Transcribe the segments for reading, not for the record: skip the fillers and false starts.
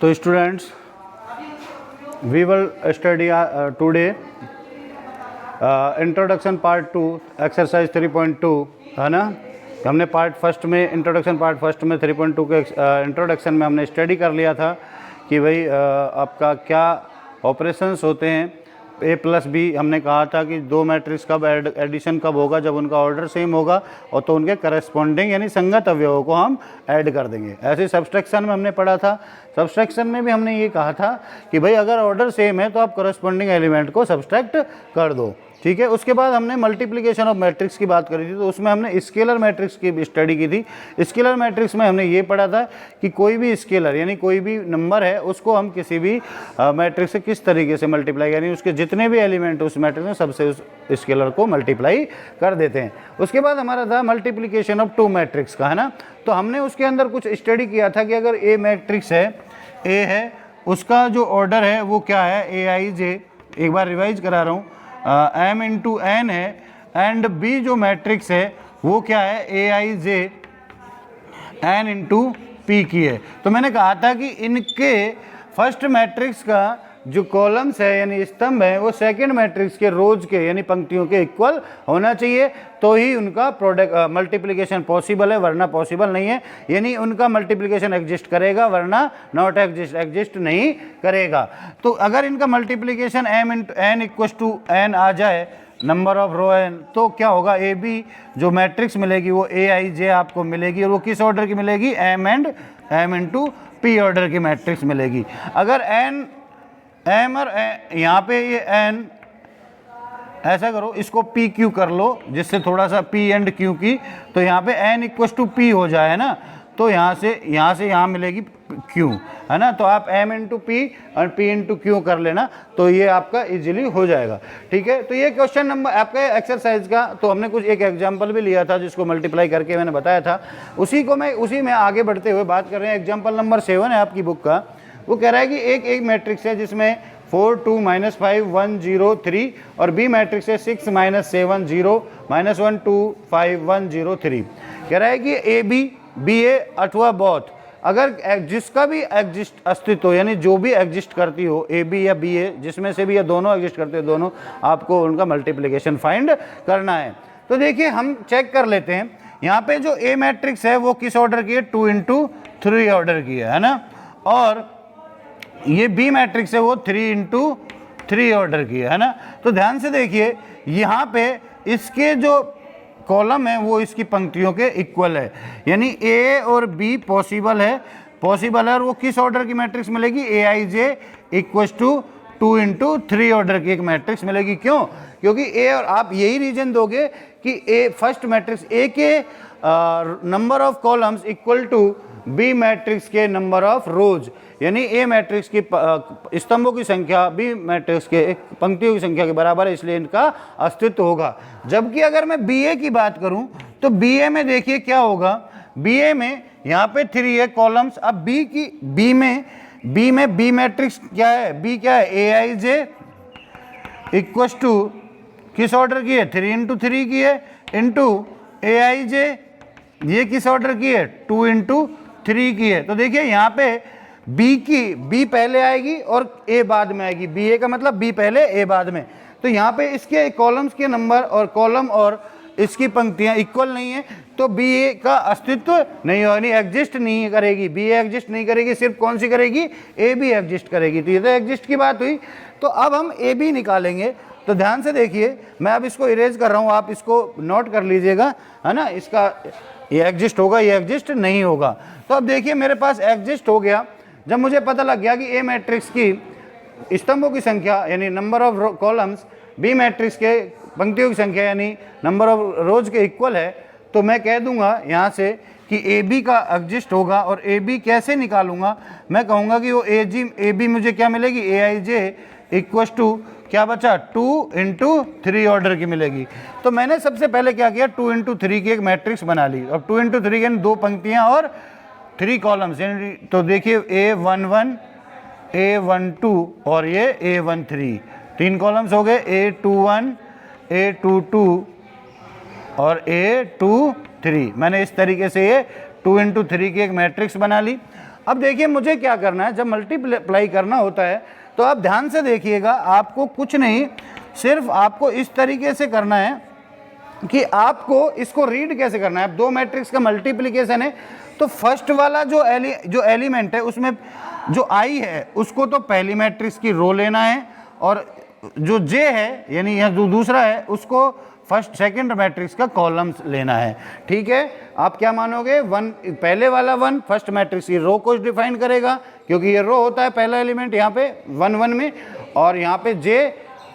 तो students, we will study today introduction part 2 exercise 3.2 है ना। हमने पार्ट फर्स्ट में इंट्रोडक्शन पार्ट फर्स्ट में 3.2 के इंट्रोडक्शन में हमने स्टडी कर लिया था कि भाई आपका क्या ऑपरेशंस होते हैं। ए प्लस बी हमने कहा था कि दो मैट्रिक्स कब एडिशन कब होगा, जब उनका ऑर्डर सेम होगा और तो उनके करस्पॉन्डिंग यानी संगत अवयवों को हम ऐड कर देंगे। ऐसे सब्सट्रैक्शन में हमने पढ़ा था। सब्सट्रैक्शन में भी हमने ये कहा था कि भाई अगर ऑर्डर सेम है तो आप करस्पॉन्डिंग एलिमेंट को सब्सट्रैक्ट कर दो, ठीक है। उसके बाद हमने मल्टीप्लिकेशन ऑफ मैट्रिक्स की बात करी थी, तो उसमें हमने स्केलर मैट्रिक्स की स्टडी की थी। स्केलर मैट्रिक्स में हमने ये पढ़ा था कि कोई भी स्केलर यानी कोई भी नंबर है उसको हम किसी भी मैट्रिक्स से किस तरीके से मल्टीप्लाई, यानी उसके जितने भी एलिमेंट उस मैट्रिक्स में सबसे उस स्केलर को मल्टीप्लाई कर देते हैं। उसके बाद हमारा था मल्टीप्लिकेशन ऑफ टू मैट्रिक्स का, है ना। तो हमने उसके अंदर कुछ स्टडी किया था कि अगर ए मैट्रिक्स है, ए है, उसका जो ऑर्डर है वो क्या है, ए आई जे। एक बार रिवाइज करा रहा हूँ, m इंटू एन है, एंड बी जो मैट्रिक्स है वो क्या है, ए आई जे एन इंटू पी की है। तो मैंने कहा था कि इनके फर्स्ट मैट्रिक्स का जो कॉलम्स है यानी स्तंभ है वो सेकंड मैट्रिक्स के रोज के यानी पंक्तियों के इक्वल होना चाहिए, तो ही उनका प्रोडक्ट मल्टीप्लिकेशन पॉसिबल है, वरना पॉसिबल नहीं है। यानी उनका मल्टीप्लिकेशन एग्जिस्ट करेगा वरना नॉट एग्जिस्ट नहीं करेगा। तो अगर इनका multiplication m into N equal to N आ जाए, नंबर ऑफ रो एन, तो क्या होगा, ए बी जो मैट्रिक्स मिलेगी वो ए आई जे आपको मिलेगी, और वो किस ऑर्डर की मिलेगी, m इंटू पी ऑर्डर की मैट्रिक्स मिलेगी। अगर एन एम और यहाँ पे ये एन, ऐसा करो इसको पी क्यू कर लो, जिससे थोड़ा सा पी एंड क्यू की, तो यहाँ पे एन इक्वल टू पी हो जाए ना, तो यहाँ से यहाँ मिलेगी क्यू, है ना। तो आप m इंटू पी और p इंटू क्यू कर लेना, तो ये आपका इजीली हो जाएगा, ठीक है। तो ये क्वेश्चन नंबर आपका एक्सरसाइज का, तो हमने कुछ एक एग्जांपल भी लिया था जिसको मल्टीप्लाई करके मैंने बताया था, उसी में आगे बढ़ते हुए बात कर रहे हैं। एग्जाम्पल नंबर 7 है आपकी बुक का। वो कह रहा है कि एक मैट्रिक्स है जिसमें 4 2 -5 1 0 3 और बी मैट्रिक्स है 6 -7 0 -1 2 5 1 0 3। कह रहा है कि ए बी बी ए अथवा बोथ, अगर जिसका भी एग्जिस्ट अस्तित्व यानी जो भी एग्जिस्ट करती हो, ए बी या बी ए, जिसमें से भी या दोनों एग्जिस्ट करते हो, दोनों आपको उनका मल्टीप्लिकेशन फाइंड करना है। तो देखिए हम चेक कर लेते हैं, यहाँ पे जो ए मैट्रिक्स है वो किस ऑर्डर की है, 2 इंटू 3 ऑर्डर की है ना। और ये बी मैट्रिक्स है वो 3 इंटू 3 ऑर्डर की है ना। तो ध्यान से देखिए, यहाँ पे इसके जो कॉलम है वो इसकी पंक्तियों के इक्वल है, यानी ए और बी पॉसिबल है, और वो किस ऑर्डर की मैट्रिक्स मिलेगी, ए आई J equal to 2 into 3 order की एक मैट्रिक्स मिलेगी। क्यों? क्योंकि ए, और आप यही रीजन दोगे कि ए फर्स्ट मैट्रिक्स ए के number of columns equal to B matrix के नंबर ऑफ रोज, यानी ए मैट्रिक्स की स्तंभों की संख्या बी मैट्रिक्स के पंक्तियों की संख्या के बराबर है, इसलिए इनका अस्तित्व होगा। जबकि अगर मैं बी ए की बात करूं तो बी ए में देखिए क्या होगा, बी ए में यहाँ पे 3 है कॉलम्स। अब बी में बी मैट्रिक्स क्या है, बी क्या है, ए आई जे इक्वल टू किस ऑर्डर की है, 3 इंटू 3 की है, इंटू ए आई जे ये किस ऑर्डर की है, 2 इंटू 3 की है। तो देखिए यहाँ पे बी पहले आएगी और ए बाद में आएगी, बी ए का मतलब बी पहले ए बाद में। तो यहाँ पे इसके कॉलम्स के नंबर और कॉलम और इसकी पंक्तियाँ इक्वल नहीं है, तो बी ए का अस्तित्व नहीं होगा, एग्जिस्ट नहीं करेगी, बी ए एग्जिस्ट नहीं करेगी, सिर्फ कौन सी करेगी, ए बी एग्जिस्ट करेगी। तो ये तो एग्जिस्ट की बात हुई। तो अब हम ए बी निकालेंगे। तो ध्यान से देखिए, मैं अब इसको इरेज कर रहा हूँ, आप इसको नोट कर लीजिएगा, है ना। इसका ये एग्जिस्ट होगा, ये एग्जिस्ट नहीं होगा। तो अब देखिए मेरे पास एग्जिस्ट हो गया जब मुझे पता लग गया कि ए मैट्रिक्स की स्तंभों की संख्या यानी number of columns B matrix के पंक्तियों की संख्या यानी नंबर ऑफ रोज के इक्वल है। तो मैं कह दूंगा यहाँ से कि ए बी का एग्जिस्ट होगा। और ए बी कैसे निकालूंगा, मैं कहूँगा कि वो ए बी मुझे क्या मिलेगी, ए आई जे इक्वल टू क्या बचा, 2 इंटू 3 ऑर्डर की मिलेगी। तो मैंने सबसे पहले क्या किया, 2 इंटू 3 की एक मैट्रिक्स बना ली। अब 2 इंटू 3 के 2 पंक्तियाँ और 3 कॉलम्स, तो देखिए A11 A12 और ये A13, 3 कॉलम्स हो गए, A21 A22 और A23। मैंने इस तरीके से ये 2 इंटू 3 की एक मैट्रिक्स बना ली। अब देखिए मुझे क्या करना है, जब मल्टीप्लाई करना होता है तो आप ध्यान से देखिएगा, आपको कुछ नहीं, सिर्फ आपको इस तरीके से करना है कि आपको इसको रीड कैसे करना है। अब दो मैट्रिक्स का मल्टीप्लिकेशन है तो फर्स्ट वाला जो एलिमेंट है उसमें जो आई है उसको तो पहली मैट्रिक्स की रो लेना है, और जो जे है यानी यह जो दूसरा है उसको फर्स्ट सेकंड मैट्रिक्स का कॉलम्स लेना है। ठीक है, आप क्या मानोगे, वन पहले वाला वन फर्स्ट मैट्रिक्स की रो को डिफाइन करेगा, क्योंकि ये रो होता है पहला एलिमेंट यहाँ पे 1 1 में, और यहाँ पे जे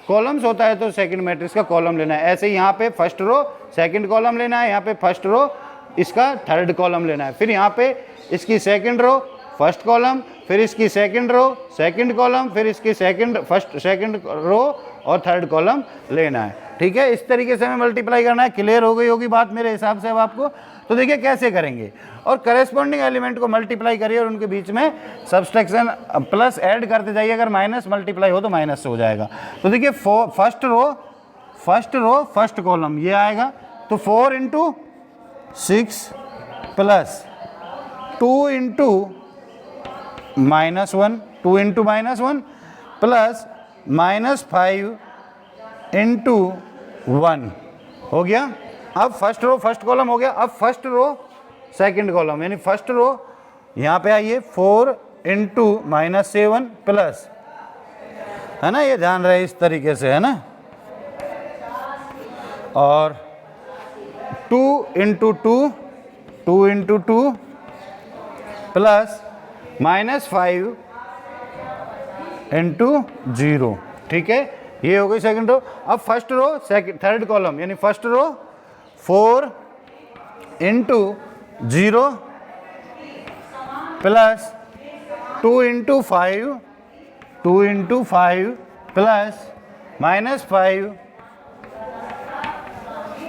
कॉलम्स होता है तो सेकंड मैट्रिक्स का कॉलम लेना है। ऐसे ही यहाँ पे फर्स्ट रो सेकंड कॉलम लेना है, यहाँ पे फर्स्ट रो इसका थर्ड कॉलम लेना है, फिर यहाँ पे इसकी सेकंड रो फर्स्ट कॉलम, फिर इसकी सेकंड रो सेकंड कॉलम, फिर इसकी सेकंड रो और थर्ड कॉलम लेना है। ठीक है, इस तरीके से हमें मल्टीप्लाई करना है। क्लियर हो गई होगी बात मेरे हिसाब से अब आपको। तो देखिए कैसे करेंगे, और करेस्पॉन्डिंग एलिमेंट को मल्टीप्लाई करिए और उनके बीच में सब्सट्रैक्शन प्लस ऐड करते जाइए, अगर माइनस मल्टीप्लाई हो तो माइनस से हो जाएगा। तो देखिए फर्स्ट रो फर्स्ट कॉलम ये आएगा, तो 4 × 6 प्लस 2 × -1 2 × -1 प्लस -5 × 1 हो गया। अब फर्स्ट रो फर्स्ट कॉलम हो गया। अब फर्स्ट रो सेकंड कॉलम, यानी फर्स्ट रो यहाँ पे आइए 4 × -7 प्लस, है ना, ये ध्यान रहे इस तरीके से, है ना, और 2 × 2 प्लस -5 × 0। ठीक है, ये हो गई सेकंड रो। अब फर्स्ट रो थर्ड कॉलम, यानी फर्स्ट रो 4 × 0 प्लस 2 × 5 प्लस -5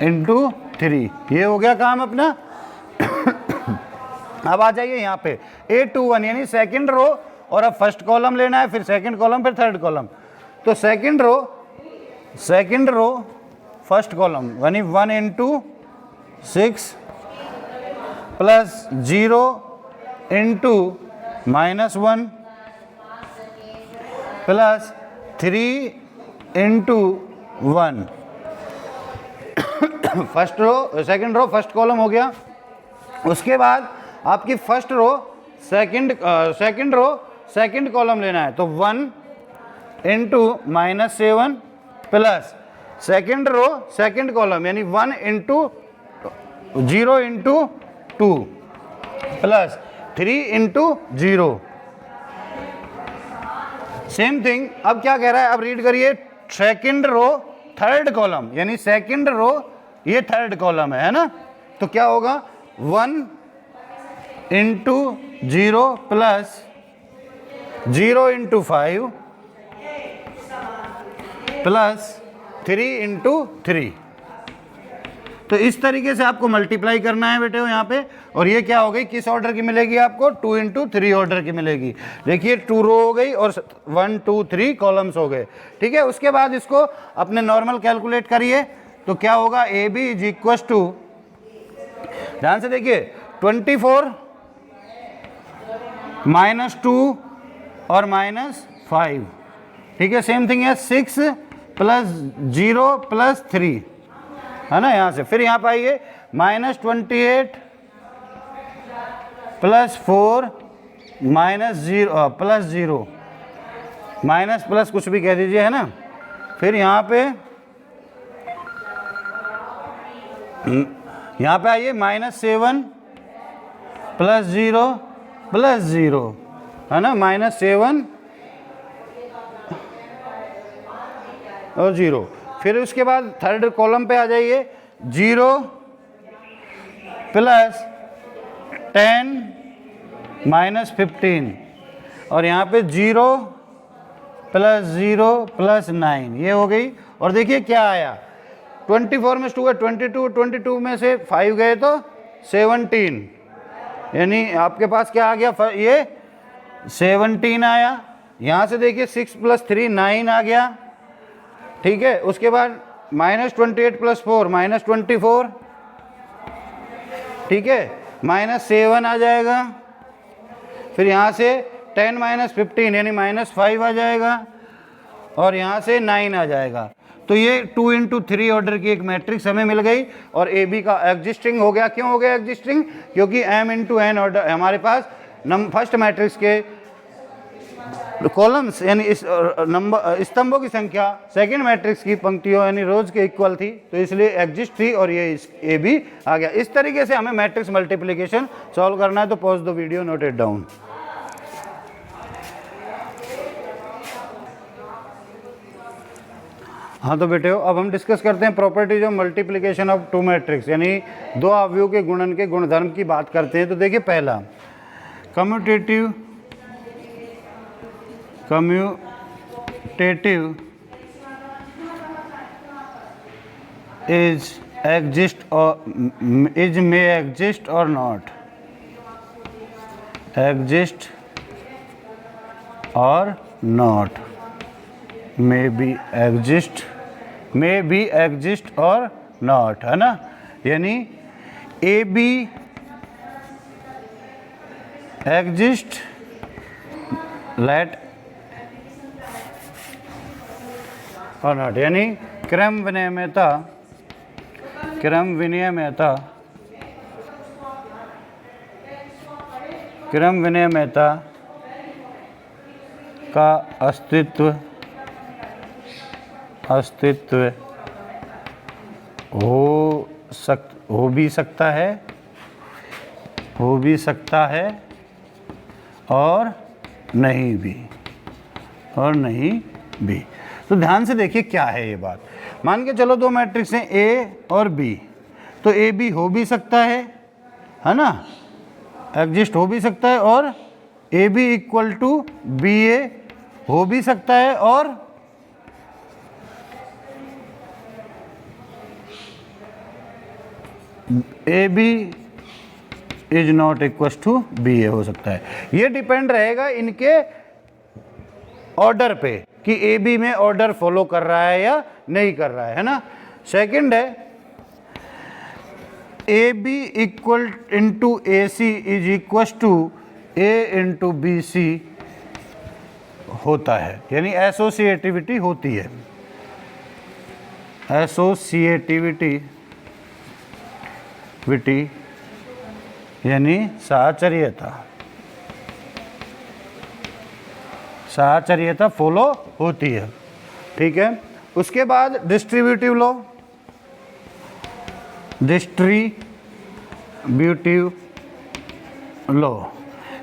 × 3। ये हो गया काम अपना। अब आ जाइए यहाँ पे A21 यानी सेकंड रो, और अब फर्स्ट कॉलम लेना है, फिर सेकंड कॉलम, फिर थर्ड कॉलम। तो सेकंड रो फर्स्ट कॉलम यानी 1 × 6 plus 0 × -1 plus 3 × 1। First row second row first column हो गया। उसके बाद आपकी first row second row second column लेना है, तो 1 × -7 plus second row second column यानी 1 × 0 × 2 प्लस 3 × 0। Same thing. अब क्या कह रहा है, अब रीड करिए, सेकंड रो थर्ड कॉलम, यानी सेकंड रो ये थर्ड कॉलम है ना, तो क्या होगा 1 × 0 प्लस 0 × 5 प्लस 3 × 3। तो इस तरीके से आपको मल्टीप्लाई करना है बेटे यहाँ पे। और ये क्या हो गई, किस ऑर्डर की मिलेगी आपको, 2 × 3 ऑर्डर की मिलेगी। देखिए 2 रो हो गई और 1 2 3 कॉलम्स हो गए। ठीक है, उसके बाद इसको अपने नॉर्मल कैलकुलेट करिए, तो क्या होगा, AB = ध्यान से देखिए 24 -2 और -5। ठीक है, सेम थिंग है 6 + 0 + 3, है ना, यहाँ से। फिर यहाँ पे आइए -28 + 4 -0 +0 माइनस प्लस कुछ भी कह दीजिए, है ना। फिर यहाँ पे आइए -7 + 0 + 0, है ना, -7 और 0। फिर उसके बाद थर्ड कॉलम पे आ जाइए, 0 + 10 -15, और यहाँ पे 0 + 0 + 9, ये हो गई। और देखिए क्या आया, 24 में 2 है, 22 में से 5 गए तो 17, यानी आपके पास क्या आ गया, ये 17 आया। यहाँ से देखिए 6 + 3 9 आ गया। ठीक है, उसके बाद -28 + 4 -24, ठीक है, -7 आ जाएगा। फिर यहाँ से 10 माइनस 15 यानी -5 आ जाएगा, और यहाँ से 9 आ जाएगा। तो ये 2 इंटू 3 ऑर्डर की एक मैट्रिक्स हमें मिल गई, और ए बी का एग्जिस्टिंग हो गया। क्यों हो गया एग्जिस्टिंग? क्योंकि m इंटू n ऑर्डर हमारे पास फर्स्ट मैट्रिक्स के कॉलम्स यानी इस नंबर स्तंभों की संख्या सेकंड मैट्रिक्स की पंक्तियों यानी रोज के इक्वल थी, तो इसलिए एग्जिस्ट थी, और ये ए बी आ गया। इस तरीके से हमें मैट्रिक्स मल्टीप्लिकेशन सॉल्व करना है। तो pause the video, note it down. हाँ तो बेटे अब हम डिस्कस करते हैं properties of multiplication of two matrix, यानी दो अवयवों के गुणन के गुणधर्म की बात करते हैं। तो देखिए पहला कम्यूटेटिव इज एग्जिस्ट और इज मे एग्जिस्ट और नॉट एग्जिस्ट और नॉट मे बी एग्जिस्ट और नॉट, है ना। यानी ए बी एग्जिस्ट लेट और नॉट, यानी क्रम विनियमिता का अस्तित्व हो भी सकता है और नहीं भी। तो ध्यान से देखिए क्या है ये बात। मान के चलो दो मैट्रिक्स हैं ए और बी, तो ए बी हो भी सकता है ना, एग्जिस्ट हो भी सकता है, और A B equal to B A हो भी सकता है, और A B is not equal to B A हो सकता है। ये डिपेंड रहेगा इनके ऑर्डर पे कि ए बी में ऑर्डर फॉलो कर रहा है या नहीं कर रहा है ना। सेकंड है A B equal into A C is equal to A into B C होता है, यानी एसोसिएटिविटी होती है। एसोसिएटिविटी यानी साहचर्यता फॉलो होती है, ठीक है। उसके बाद डिस्ट्रीब्यूटिव लॉ।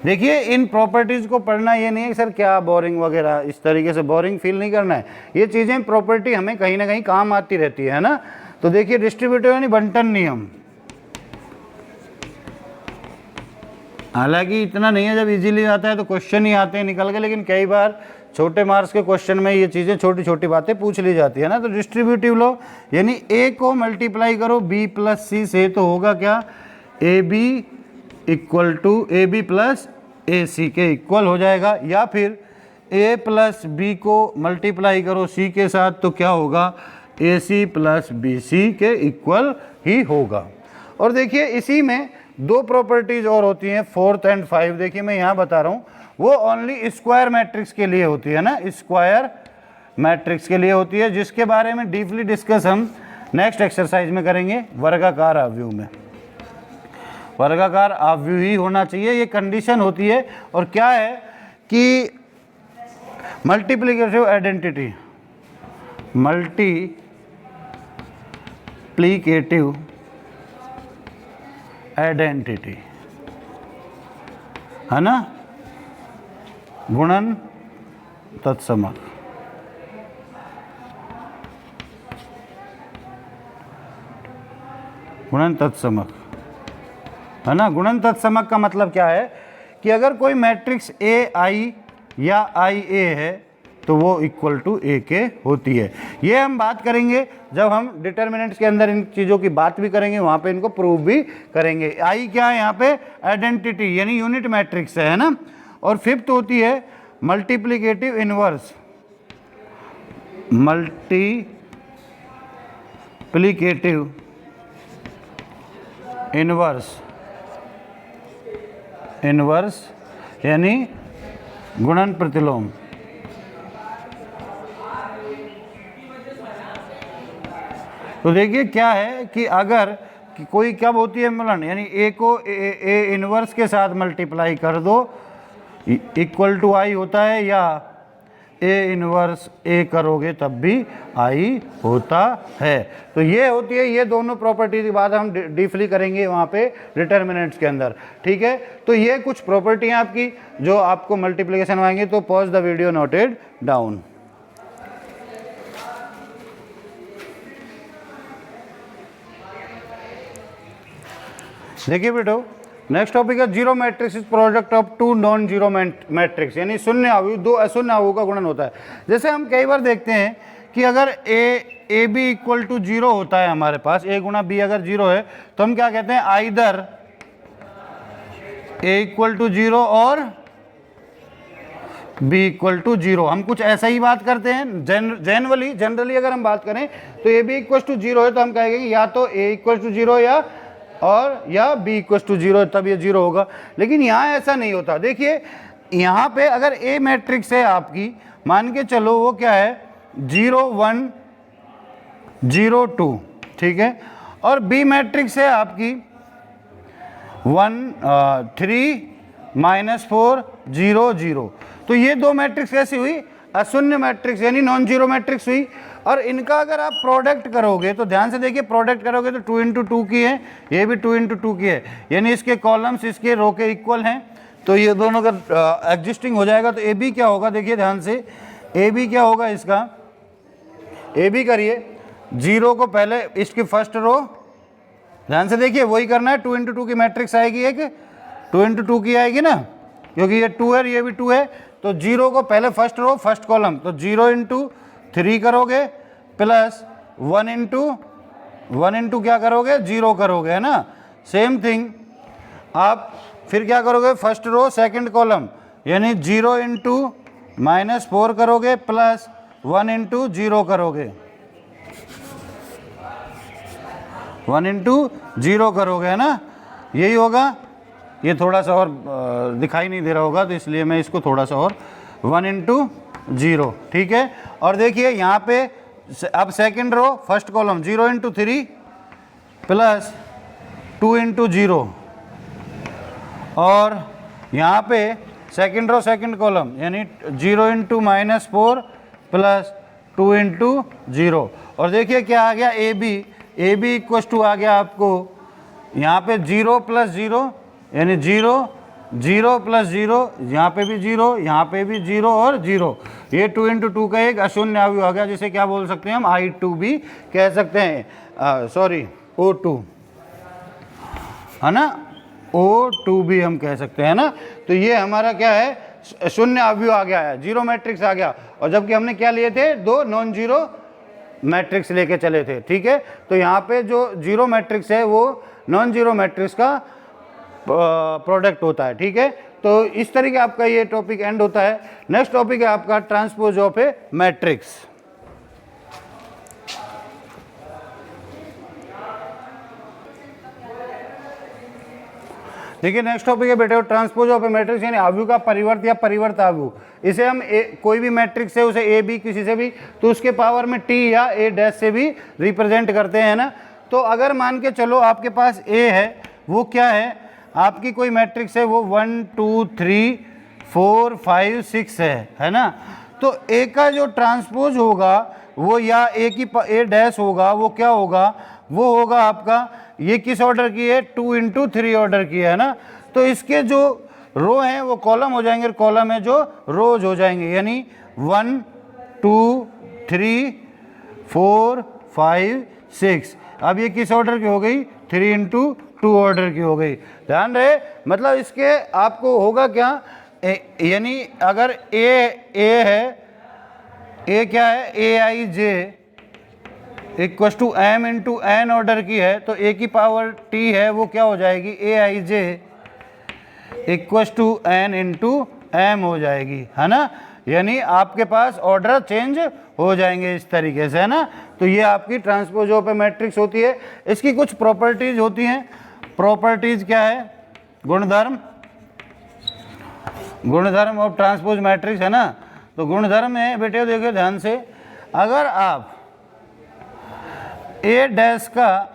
देखिए इन प्रॉपर्टीज़ को पढ़ना ये नहीं है सर क्या बोरिंग वगैरह, इस तरीके से बोरिंग फील नहीं करना है। ये चीज़ें प्रॉपर्टी हमें कहीं ना कहीं काम आती रहती है ना। तो देखिए डिस्ट्रीब्यूटिव यानी बंटन नियम, हालांकि इतना नहीं है, जब इजीली आता है तो क्वेश्चन ही आते हैं निकल के, लेकिन कई बार छोटे मार्क्स के क्वेश्चन में ये चीज़ें छोटी छोटी बातें पूछ ली जाती है ना। तो डिस्ट्रीब्यूटिव लॉ यानी ए को मल्टीप्लाई करो बी प्लस सी से, तो होगा क्या, A B equal to A B plus A C के इक्वल हो जाएगा। या फिर ए प्लस बी को मल्टीप्लाई करो सी के साथ, तो क्या होगा, ए सी प्लस बी सी के इक्वल ही होगा। और देखिए इसी में दो प्रॉपर्टीज और होती हैं, 4th एंड 5। देखिए मैं यहाँ बता रहा हूँ, वो ओनली स्क्वायर मैट्रिक्स के लिए होती है ना, स्क्वायर मैट्रिक्स के लिए होती है, जिसके बारे में डीपली डिस्कस हम नेक्स्ट एक्सरसाइज में करेंगे। वर्गाकार अवयव में वर्गाकार अवयव ही होना चाहिए, ये कंडीशन होती है। और क्या है कि मल्टीप्लिकेटिव आइडेंटिटी, मल्टीप्लिकेटिव आइडेंटिटी है ना, गुणन तत्समक, गुणन तत्समक है ना। गुणन तत्समक का मतलब क्या है कि अगर कोई मैट्रिक्स ए आई या आई ए है तो वो इक्वल टू ए के होती है। ये हम बात करेंगे जब हम डिटर्मिनेंट्स के अंदर इन चीज़ों की बात भी करेंगे, वहाँ पे इनको प्रूव भी करेंगे। आई क्या है यहाँ पे, आइडेंटिटी यानी यूनिट मैट्रिक्स है ना। और फिफ्थ होती है मल्टीप्लिकेटिव इनवर्स, मल्टीप्लिकेटिव इनवर्स यानी गुणन प्रतिलोम। तो देखिए क्या है कि अगर कि कोई कब होती है मिलन, यानी ए को ए इनवर्स के साथ मल्टीप्लाई कर दो इक्वल टू आई होता है, या ए इनवर्स ए करोगे तब भी आई होता है। तो ये होती है, ये दोनों प्रॉपर्टी की बात हम डीपली करेंगे वहाँ पे डिटर्मिनेंट्स के अंदर, ठीक है। तो ये कुछ प्रॉपर्टी हैं आपकी जो आपको मल्टीप्लिकेशन आएंगे। तो pause the video, noted down. देखिए बेटो, नेक्स्ट टॉपिक है zero matrix is product of two non zero matrix, यानी शून्य अवयव, दो अशून्य अवयव का गुणन होता है। जैसे हम कई बार देखते हैं कि अगर A B equal to zero होता है हमारे पास, ए गुणा बी अगर जीरो है तो हम क्या कहते हैं, either A equal to zero और बी इक्वल टू जीरो। हम कुछ ऐसा ही बात करते हैं जनरली अगर हम बात करें तो A B equal to zero है तो हम कहेंगे या तो ए इक्वल टू जीरो या बी इक्वल टू जीरो, तब ये जीरो होगा। लेकिन यहाँ ऐसा नहीं होता। देखिए यहाँ पे अगर ए मैट्रिक्स है आपकी, मान के चलो वो क्या है 0 1 0 2, ठीक है, और बी मैट्रिक्स है आपकी 1 3 -4 0 0। तो ये दो मैट्रिक्स कैसी हुई, अशून्य मैट्रिक्स यानी नॉन जीरो मैट्रिक्स हुई। और इनका अगर आप प्रोडक्ट करोगे तो ध्यान से देखिए, प्रोडक्ट करोगे तो 2 × 2 की है, ये भी 2 × 2 की है, यानी इसके कॉलम्स इसके रो के इक्वल हैं। तो ये दोनों का एग्जिस्टिंग हो जाएगा। तो ए बी क्या होगा, देखिए ध्यान से, ए बी क्या होगा इसका, ए बी करिए, जीरो को पहले इसकी फर्स्ट रो, ध्यान से देखिए वही करना है, 2 × 2 की मैट्रिक्स आएगी, एक 2 × 2 की आएगी ना, क्योंकि ये 2 है ये भी 2 है। तो जीरो को पहले फर्स्ट रो फर्स्ट कॉलम, तो 0 × 3 करोगे प्लस 1 × क्या करोगे, 0 करोगे, है ना। सेम थिंग आप फिर क्या करोगे, फर्स्ट रो सेकंड कॉलम, यानी 0 × -4 करोगे प्लस 1 × 0 करोगे, 1 × 0 करोगे, है ना, यही होगा। ये थोड़ा सा और दिखाई नहीं दे रहा होगा तो इसलिए मैं इसको थोड़ा सा और 1 × 0, ठीक है। और देखिए यहाँ पे अब second row first column 0 × 3 plus 2 × 0, और यहाँ पे सेकंड रो सेकंड कॉलम यानी 0 × -4 प्लस 2 × 0। और देखिए क्या आ गया, ए बी इक्वल टू आ गया आपको यहाँ पे 0 + 0 यानी 0 0 + 0, यहाँ पे भी 0, यहाँ पे भी 0 और 0। ये 2 × 2 का एक अशून्य अवयव आ गया, जिसे क्या बोल सकते हैं हम, I2 भी कह सकते हैं, सॉरी O2, है ना, O2 भी हम कह सकते हैं ना। तो ये हमारा क्या है, शून्य अवयव आ गया है, जीरो मैट्रिक्स आ गया। और जबकि हमने क्या लिए थे, दो नॉन जीरो मैट्रिक्स लेके चले थे, ठीक है। तो यहाँ पे जो जीरो मैट्रिक्स है वो नॉन जीरो मैट्रिक्स का प्रोडक्ट होता है, ठीक है। तो इस तरीके आपका ये टॉपिक एंड होता है। नेक्स्ट टॉपिक है आपका ट्रांसपोज ऑफ ए मैट्रिक्स। देखिए नेक्स्ट टॉपिक है बेटे ट्रांसपोज ऑफ ए मैट्रिक्स, यानी अवयव का परिवर्त या परिवर्त अवयव। इसे हम कोई भी मैट्रिक्स है उसे ए बी किसी से भी, तो उसके पावर में टी या ए डैश से भी रिप्रेजेंट करते हैं ना। तो अगर मान के चलो आपके पास ए है, वो क्या है, आपकी कोई मैट्रिक्स है, वो 1 2 3 4 5 6 है ना। तो ए का जो ट्रांसपोज होगा वो या ए की ए डैश होगा, वो क्या होगा, वो होगा आपका, ये किस ऑर्डर की है, 2 × 3 ऑर्डर की है ना। तो इसके जो रो हैं वो कॉलम हो जाएंगे, कॉलम है जो रोज हो जाएंगे, यानी 1 2 3 4 5 6। अब ये किस ऑर्डर की हो गई, 3 × 2 ऑर्डर की हो गई। ध्यान रहे, मतलब इसके आपको होगा क्या, यानी अगर ए है, ए क्या है, Aij equal to m × n order की है, तो a की पावर t है वो क्या हो जाएगी, Aij equal to n × m हो जाएगी, है ना। यानी आपके पास ऑर्डर चेंज हो जाएंगे इस तरीके से, है ना। तो ये आपकी ट्रांसपोज ऑफ ए मैट्रिक्स होती है। इसकी कुछ प्रॉपर्टीज होती हैं। प्रॉपर्टीज क्या है, गुणधर्म। गुणधर्म ऑफ ट्रांसपोज मैट्रिक्स है ना। तो गुणधर्म है बेटे, देखिए ध्यान से, अगर आप ए डैश का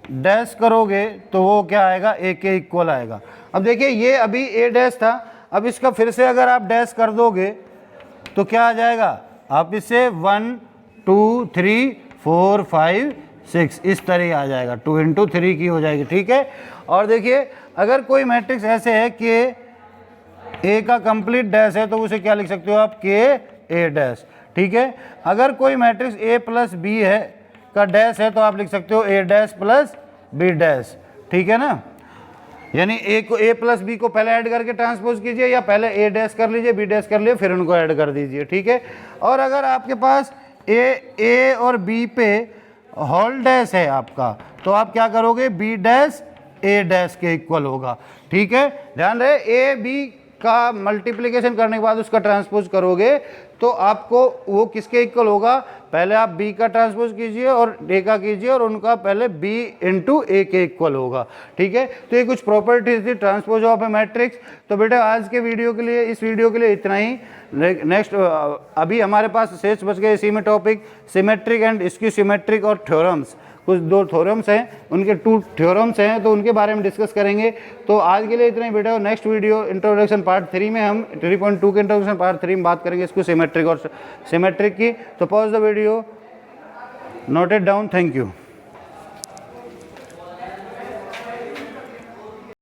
डैश करोगे तो वो क्या आएगा, ए के इक्वल आएगा। अब देखिए ये अभी ए डैश था, अब इसका फिर से अगर आप डैश कर दोगे तो क्या आ जाएगा, आप इससे 1 2 3 4 5 6 इस तरह आ जाएगा, 2 × 3 की हो जाएगी, ठीक है। और देखिए अगर कोई मैट्रिक्स ऐसे है कि ए का कंप्लीट डैश है तो उसे क्या लिख सकते हो आप, के ए डैश, ठीक है। अगर कोई मैट्रिक्स ए प्लस बी है का डैश है तो आप लिख सकते हो ए डैश प्लस बी डैश, ठीक है ना। यानी ए को ए प्लस बी को पहले ऐड करके ट्रांसपोज कीजिए, या पहले ए डैश कर लीजिए, बी डैश कर लीजिए, फिर उनको ऐड कर दीजिए, ठीक है। और अगर आपके पास ए और बी पे होल डैश है आपका, तो आप क्या करोगे, बी डैश ए डैश के इक्वल होगा, ठीक है। ध्यान रहे, ए बी का मल्टीप्लिकेशन करने के बाद उसका ट्रांसपोज करोगे तो आपको वो किसके इक्वल होगा, पहले आप b का ट्रांसपोज कीजिए और a का कीजिए और उनका पहले b × a के इक्वल होगा, ठीक है। तो ये कुछ प्रॉपर्टीज थी ट्रांसपोज ऑफ ए मैट्रिक्स। तो बेटा आज के वीडियो के लिए, इस वीडियो के लिए इतना ही। नेक्स्ट अभी हमारे पास शेष बच गए इसी में topic, symmetric and skew symmetric और थ्योरम्स। कुछ 2 थ्योरम्स हैं, उनके 2 थ्योरम्स हैं, तो उनके बारे में डिस्कस करेंगे। तो आज के लिए इतना ही बेटा। नेक्स्ट वीडियो इंट्रोडक्शन पार्ट 3 में हम 3.2 के इंट्रोडक्शन पार्ट 3 में बात करेंगे इसको सिमेट्रिक और सिमेट्रिक की। तो pause the video, note it down, thank you.